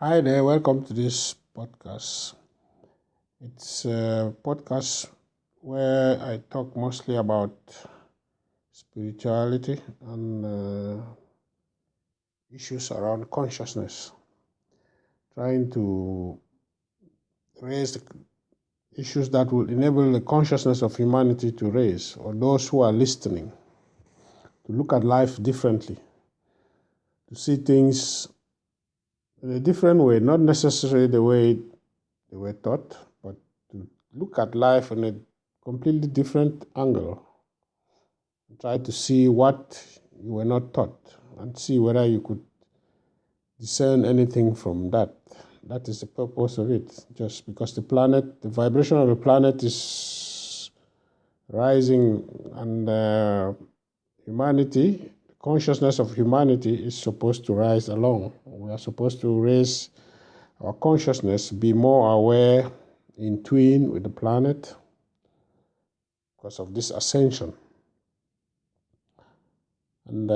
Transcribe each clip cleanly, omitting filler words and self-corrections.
Hi there, welcome to this podcast. It's a podcast where I talk mostly about spirituality and issues around consciousness, trying to raise the issues that will enable the consciousness of humanity to raise, or those who are listening, to look at life differently, to see things in a different way, not necessarily the way they were taught, but to look at life in a completely different angle. Try to see what you were not taught and see whether you could discern anything from that. That is the purpose of it. Just because the vibration of the planet is rising, and humanity, the consciousness of humanity is supposed to rise along. We are supposed to raise our consciousness, be more aware, in tune with the planet because of this ascension. And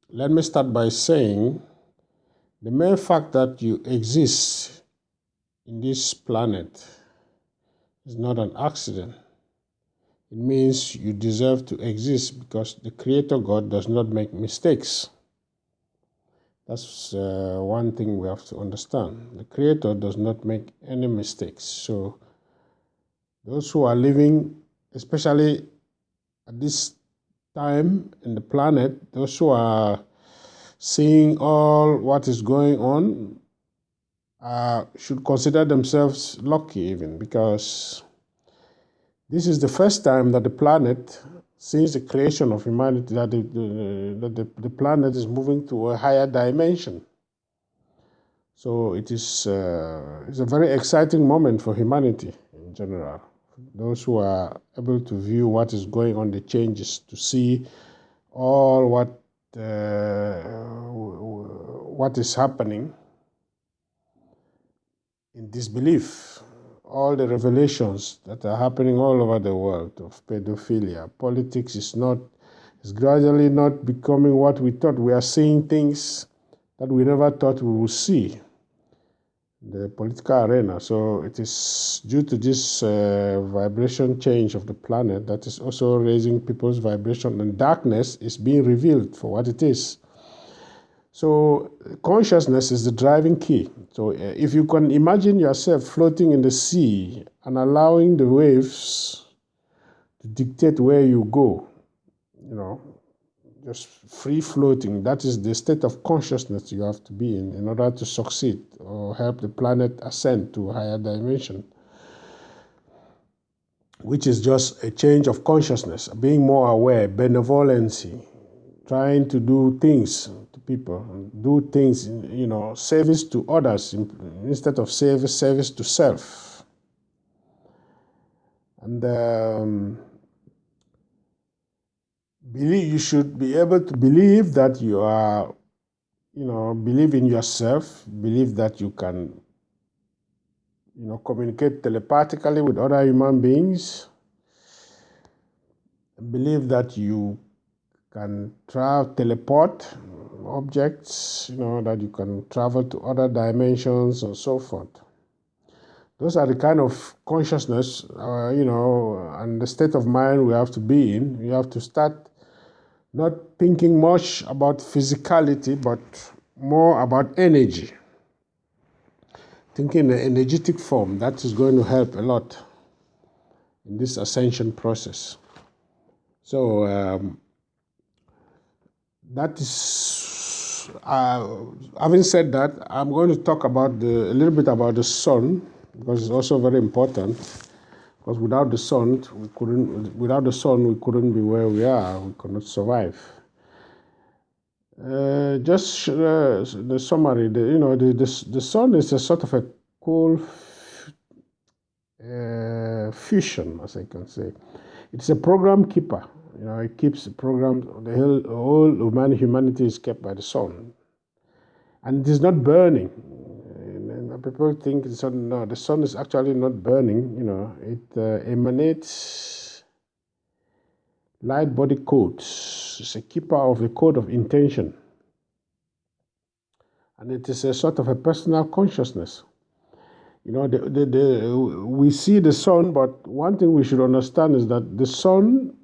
let me start by saying the mere fact that you exist in this planet is not an accident. It means you deserve to exist because the Creator God does not make mistakes. That's one thing we have to understand. The Creator does not make any mistakes. So those who are living, especially at this time in the planet, those who are seeing all what is going on should consider themselves lucky, even because this is the first time that the planet, since the creation of humanity, that the planet is moving to a higher dimension. So it's a very exciting moment for humanity in general. Those who are able to view what is going on, the changes, to see all what is happening in disbelief, all the revelations that are happening all over the world of pedophilia. Politics is gradually not becoming what we thought. We are seeing things that we never thought we would see in the political arena. So it is due to this vibration change of the planet that is also raising people's vibration, and darkness is being revealed for what it is. So consciousness is the driving key. So if you can imagine yourself floating in the sea and allowing the waves to dictate where you go, just free floating, that is the state of consciousness you have to be in order to succeed or help the planet ascend to a higher dimension, which is just a change of consciousness, being more aware, benevolency, trying to do things to people, do things, service to others instead of service to self. And you should be able to believe that you are, believe in yourself, believe that you can, communicate telepathically with other human beings, believe that you can teleport objects, that you can travel to other dimensions and so forth. Those are the kind of consciousness, and the state of mind we have to be in. We have to start not thinking much about physicality, but more about energy. Thinking in an energetic form, that is going to help a lot in this ascension process. So that is, having said that, I'm going to talk about a little bit about the sun, because it's also very important. Because without the sun, we couldn't be where we are. We could not survive. Just the summary. The sun is a sort of a cool fusion, as I can say. It's a program keeper. It keeps the program. The whole humanity is kept by the sun, and it is not burning. People think the sun is actually not burning. It emanates light body codes. It's a keeper of the code of intention. and it is a sort of a personal consciousness. We see the sun, but one thing we should understand is that the sun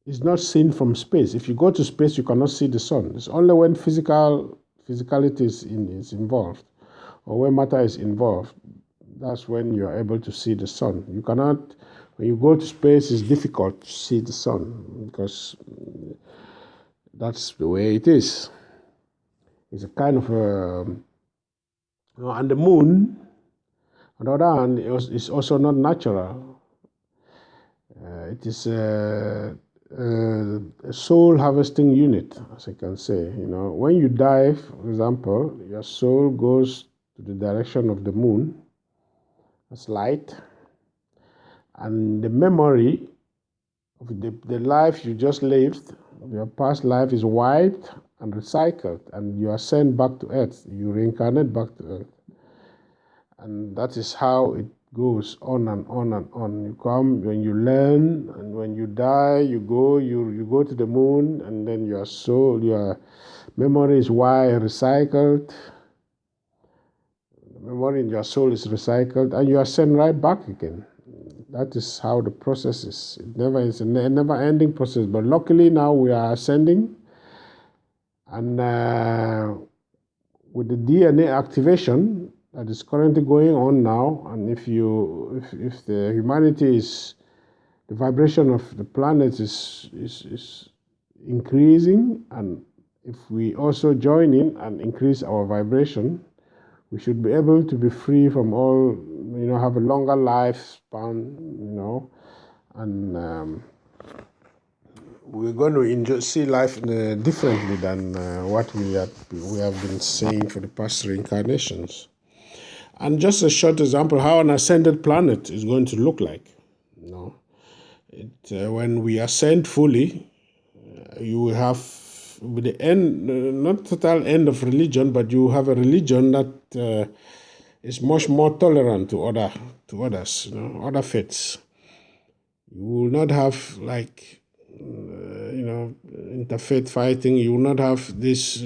is not seen from space. If you go to space, you cannot see the sun. It's only when physicality is involved, or when matter is involved, that's when you are able to see the sun. You cannot, when you go to space, it's difficult to see the sun because that's the way it is. It's a kind of and the moon, on the other hand, is also not natural. It is a soul harvesting unit, as I can say. When you die, for example, your soul goes to the direction of the moon as light, and the memory of the life you just lived, your past life, is wiped and recycled, and you are sent back to earth. You reincarnate back to earth, and that is how it goes on and on and on. You come when you learn, and when you die, you go to the moon, and then your soul, your memory is recycled. The memory in your soul is recycled, and you are sent right back again. That is how the process is. It's a never-ending process. But luckily now we are ascending, and with the DNA activation that is currently going on now, and if the humanity is, the vibration of the planet is increasing, and if we also join in and increase our vibration, we should be able to be free from all, have a longer lifespan, and we're going to see life differently than what we have been seeing for the past reincarnations. And just a short example how an ascended planet is going to look like. When we ascend fully, you will have, with the end, not total end of religion, but you have a religion that is much more tolerant to others, other faiths. You will not have interfaith fighting. You will not have this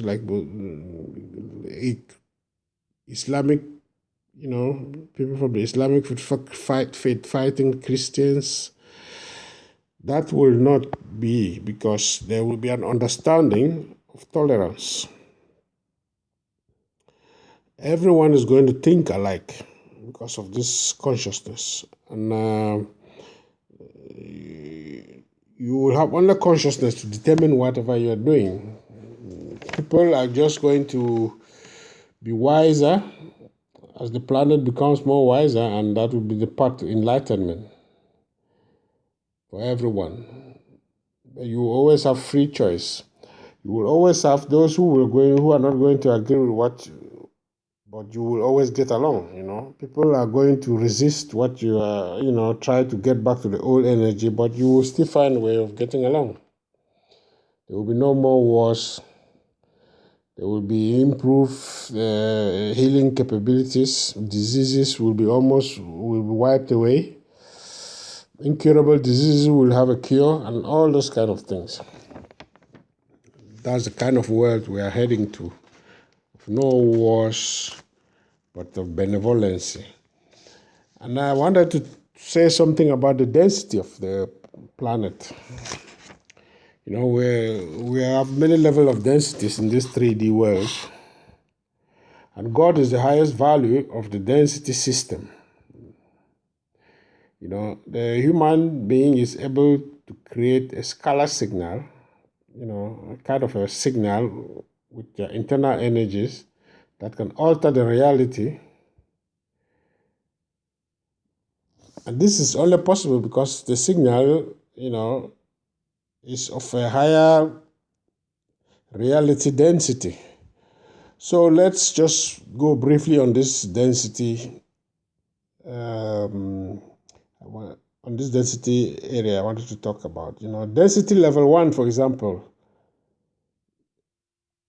Islamic, people from the Islamic faith fighting Christians. That will not be, because there will be an understanding of tolerance. Everyone is going to think alike because of this consciousness. And you will have only consciousness to determine whatever you're doing. People are just going to be wiser as the planet becomes more wiser, and that will be the path to enlightenment for everyone. You will always have free choice. You will always have those who are not going to agree with but you will always get along. People are going to resist what you are, try to get back to the old energy, but you will still find a way of getting along. There will be no more wars. There will be improved healing capabilities. Diseases will be wiped away. Incurable diseases will have a cure, and all those kind of things. That's the kind of world we are heading to. No wars, but of benevolency. And I wanted to say something about the density of the planet. We have many levels of densities in this 3D world. And God is the highest value of the density system. The human being is able to create a scalar signal, a kind of a signal with their internal energies that can alter the reality. And this is only possible because the signal, is of a higher reality density. So let's just go briefly on this density, on this density area I wanted to talk about. Density level 1, for example,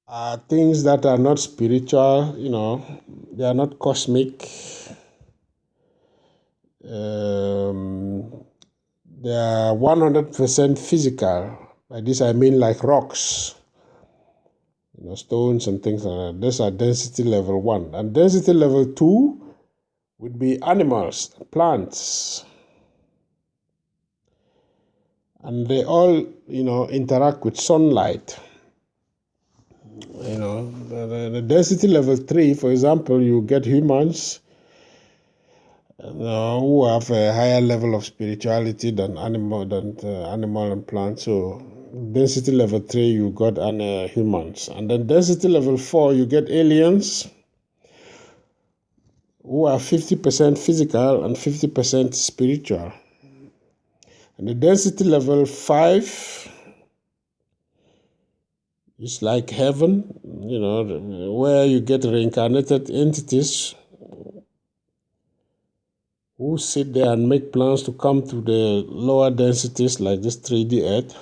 are things that are not spiritual, they are not cosmic. They are 100% physical. By this I mean like rocks. stones and things like that. These are density level 1. And density level 2 would be animals, plants. And they all, interact with sunlight. The density level 3, for example, you get humans who have a higher level of spirituality than animal and plants. So density level 3, you got humans. And then density level 4, you get aliens who are 50% physical and 50% spiritual. And the density level 5 is like heaven, where you get reincarnated entities who sit there and make plans to come to the lower densities like this 3D Earth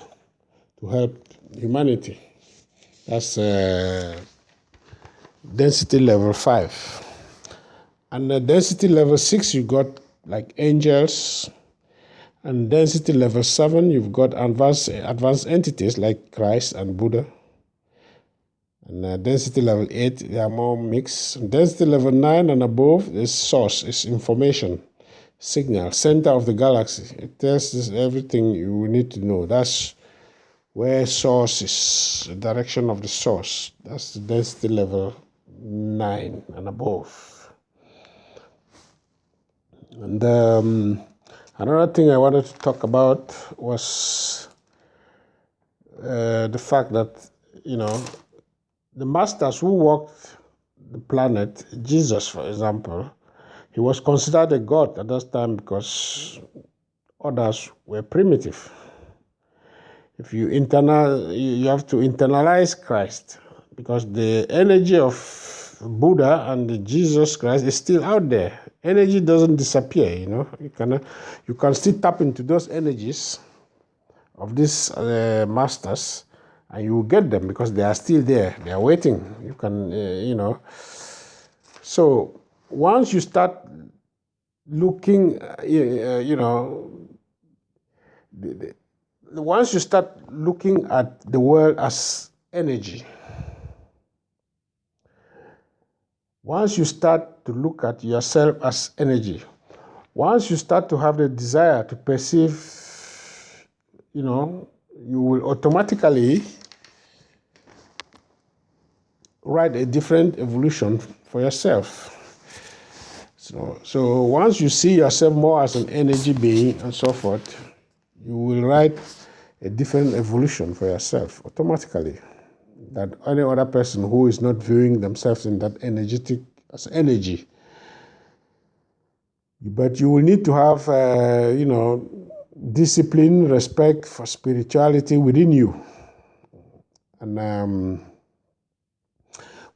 to help humanity. That's density level 5. And density level 6, you got like angels. And density level 7, you've got advanced entities like Christ and Buddha. And density level 8, they are more mixed. Density level 9 and above is source, is information, signal, center of the galaxy. It tells us everything you need to know. That's where source is, the direction of the source. That's the density level 9 and above. And another thing I wanted to talk about was the fact that, the masters who walked the planet, Jesus, for example, he was considered a god at that time because others were primitive. If you have to internalize Christ, because the energy of Buddha and Jesus Christ is still out there. Energy doesn't disappear, You can still tap into those energies of these masters, and you will get them because they are still there. They are waiting. You can, So once you start looking, once you start looking at the world as energy, once you start to look at yourself as energy, once you start to have the desire to perceive, you will automatically write a different evolution for yourself. So once you see yourself more as an energy being and so forth, you will write a different evolution for yourself automatically than any other person who is not viewing themselves in that as energy. But you will need to have, discipline, respect for spirituality within you. And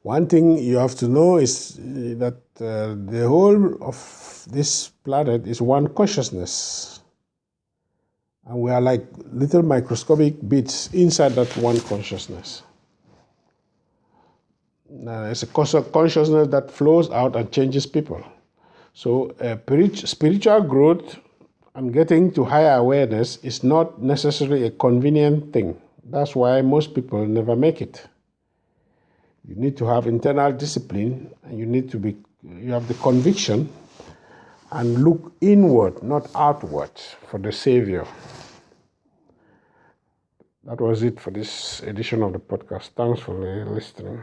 one thing you have to know is that the whole of this planet is one consciousness. And we are like little microscopic bits inside that one consciousness. It's a consciousness that flows out and changes people. So spiritual growth and getting to higher awareness is not necessarily a convenient thing. That's why most people never make it. You need to have internal discipline, and you have the conviction and look inward, not outward, for the Savior. That was it for this edition of the podcast. Thanks for listening.